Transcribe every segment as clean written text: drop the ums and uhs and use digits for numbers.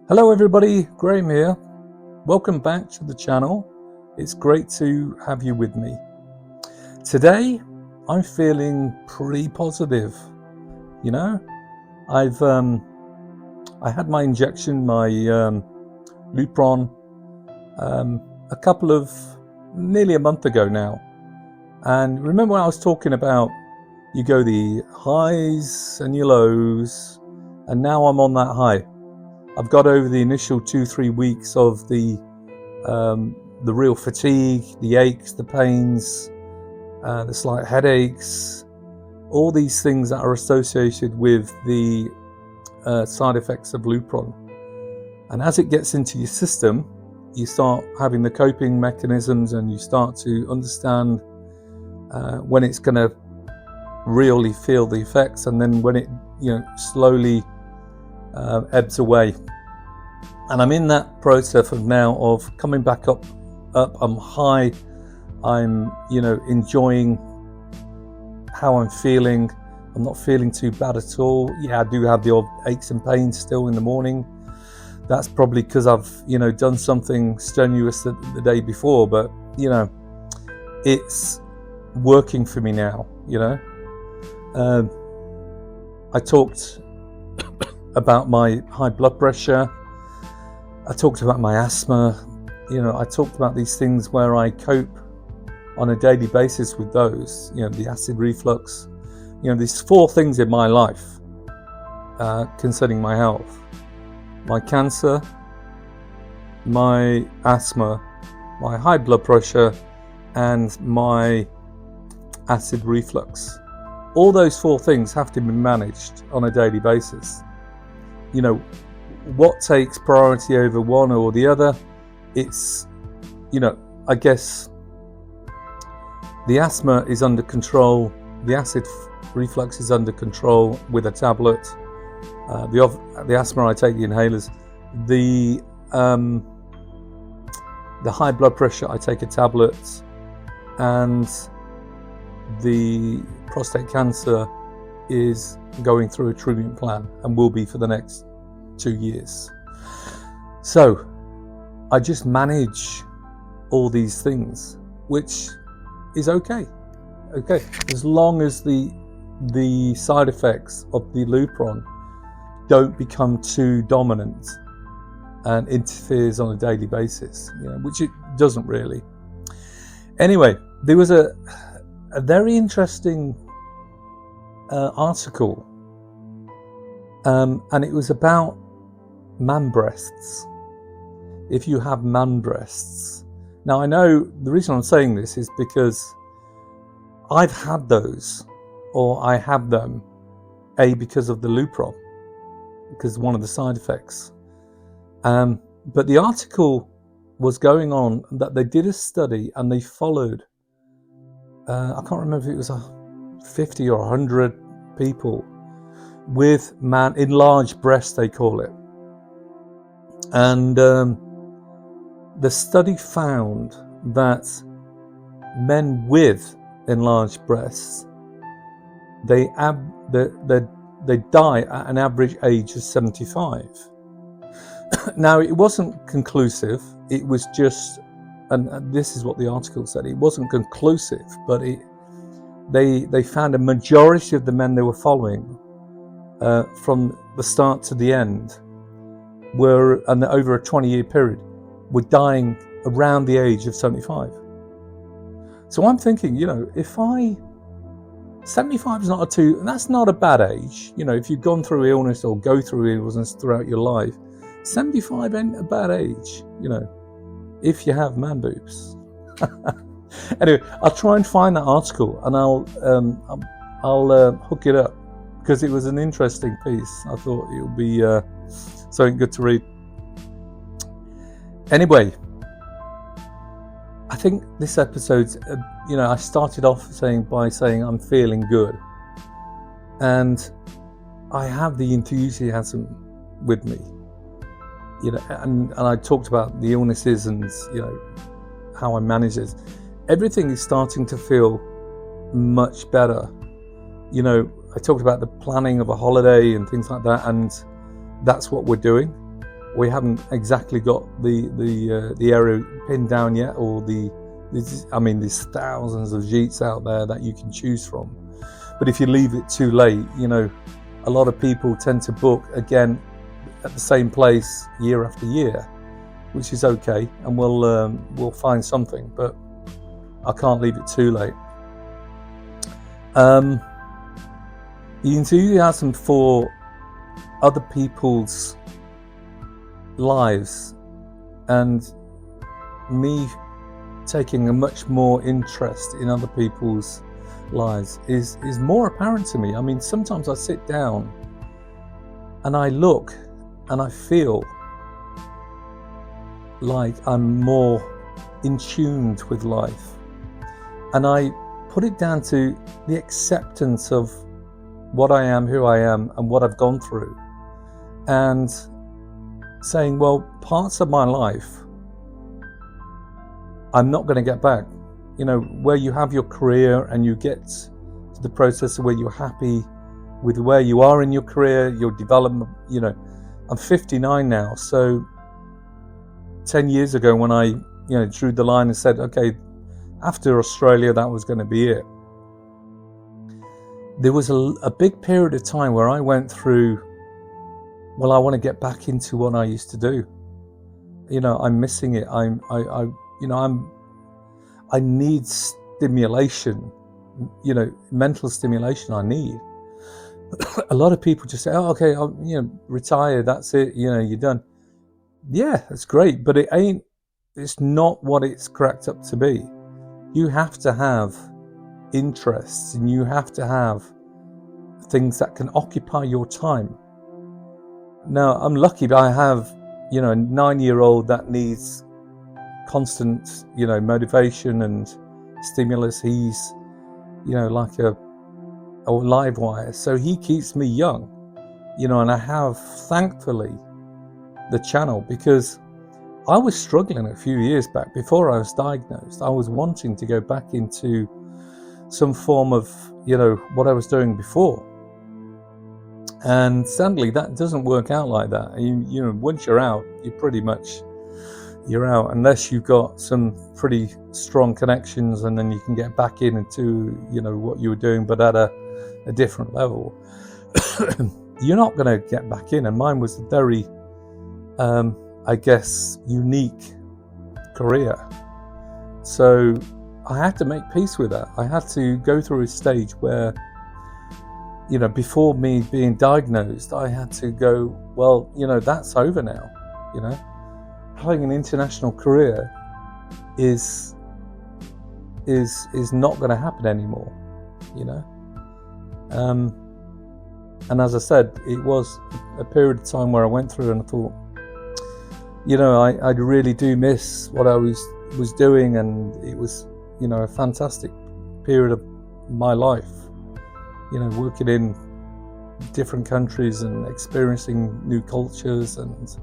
Hello everybody, Graham here. Welcome back to the channel. It's great to have you with me. Today, I'm feeling pretty positive. You know, I had my injection, my Lupron, nearly a month ago now. And remember when I was talking about you go the highs and your lows, and now I'm on that high. I've got over the initial 2-3 weeks of the real fatigue, the aches, the pains, the slight headaches, all these things that are associated with the side effects of Lupron. And as it gets into your system, you start having the coping mechanisms, and you start to understand when it's going to really feel the effects, and then when it slowly ebbs away. And I'm in that process of coming back up. I'm high. I'm enjoying how I'm feeling. I'm not feeling too bad at all. Yeah, I do have the odd aches and pains still in the morning. That's probably because I've done something strenuous the day before, but it's working for me now. I talked about my high blood pressure. I talked about my asthma. I talked about these things where I cope on a daily basis with those. The acid reflux. These 4 things in my life concerning my health: my cancer, my asthma, my high blood pressure, and my acid reflux. All those 4 things have to be managed on a daily basis. What takes priority over one or the other? It's, I guess the asthma is under control. The acid reflux is under control with a tablet. The asthma, I take the inhalers. The high blood pressure, I take a tablet. And the prostate cancer is going through a treatment plan and will be for the next 2 years. So I just manage all these things, which is okay, as long as the side effects of the Lupron don't become too dominant and interferes on a daily basis, which it doesn't really. Anyway, there was a very interesting article, and it was about man breasts. If you have man breasts. Now, I know the reason I'm saying this is because I've had those, or I have them, because of the Lupron, because one of the side effects. But the article was going on that they did a study and they followed, I can't remember if it was 50 or 100 people with enlarged breasts, they call it. And the study found that men with enlarged breasts, they die at an average age of 75. Now, it wasn't conclusive. It was just, and this is what the article said, it wasn't conclusive, but they found a majority of the men they were following from the start to the end and over a 20-year period, were dying around the age of 75. So I'm thinking, if 75 is that's not a bad age. If you've gone through illness or go through illness throughout your life, 75 ain't a bad age, if you have man boobs. Anyway, I'll try and find that article and I'll hook it up, because it was an interesting piece. I thought it would be something good to read. Anyway, I think this episode's, I started off by saying I'm feeling good. And I have the enthusiasm with me. And I talked about the illnesses and, how I manage it. Everything is starting to feel much better. I talked about the planning of a holiday and things like that, and that's what we're doing. We haven't exactly got the area pinned down yet, or there's thousands of gîtes out there that you can choose from. But if you leave it too late, a lot of people tend to book again at the same place year after year, which is okay, and we'll find something. But I can't leave it too late. The enthusiasm for other people's lives and me taking a much more interest in other people's lives is more apparent to me. I mean, sometimes I sit down and I look and I feel like I'm more in tune with life, and I put it down to the acceptance of what I am, who I am, and what I've gone through, and saying, well, parts of my life I'm not going to get back. Where you have your career and you get to the process where you're happy with where you are in your career, your development. I'm 59 now, so 10 years ago when I drew the line and said, okay, after Australia that was going to be it, there was a big period of time where I went through, well, I want to get back into what I used to do. I'm missing it. I need stimulation, mental stimulation I need. A lot of people just say, oh, okay, I'll, retire, that's it, you're done. Yeah, that's great, but it's not what it's cracked up to be. You have to have interests, and you have to have things that can occupy your time. Now, I'm lucky that I have, a 9-year-old that needs constant, motivation and stimulus. He's, like a live wire. So he keeps me young, and I have, thankfully, the channel, because I was struggling a few years back before I was diagnosed. I was wanting to go back into some form of, what I was doing before. And sadly, that doesn't work out like that. Once you're out, you're out, unless you've got some pretty strong connections, and then you can get back into, what you were doing, but at a different level. You're not going to get back in. And mine was a very, unique career. So I had to make peace with that. I had to go through a stage where, before me being diagnosed, I had to go, well, that's over now. Having an international career is not going to happen anymore. And as I said, it was a period of time where I went through and I thought, I really do miss what I was doing, and it was, a fantastic period of my life, working in different countries and experiencing new cultures and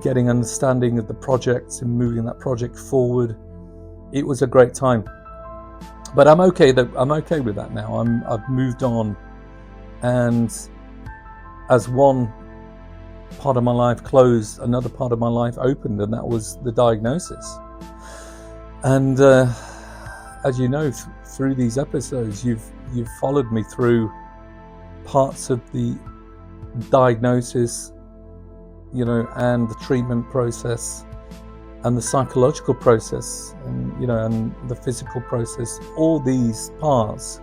getting understanding of the projects and moving that project forward. It was a great time, but I'm okay with that now. I've moved on, and as one part of my life closed, another part of my life opened, and that was the diagnosis. And as you know, through these episodes, you've followed me through parts of the diagnosis, and the treatment process, and the psychological process, and and the physical process. All these parts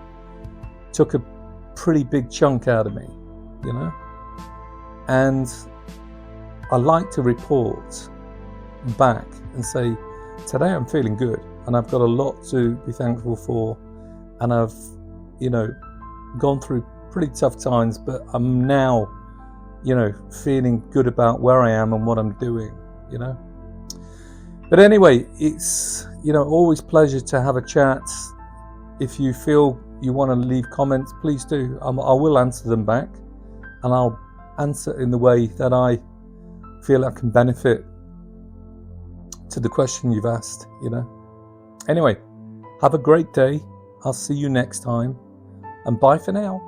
took a pretty big chunk out of me, and I like to report back and say, today I'm feeling good, and I've got a lot to be thankful for, and I've gone through pretty tough times, but I'm now feeling good about where I am and what I'm doing, But anyway, it's, always pleasure to have a chat. If you feel you want to leave comments, please do. I will answer them back, and I'll answer in the way that I feel I can benefit to the question you've asked, Anyway, have a great day. I'll see you next time, and bye for now.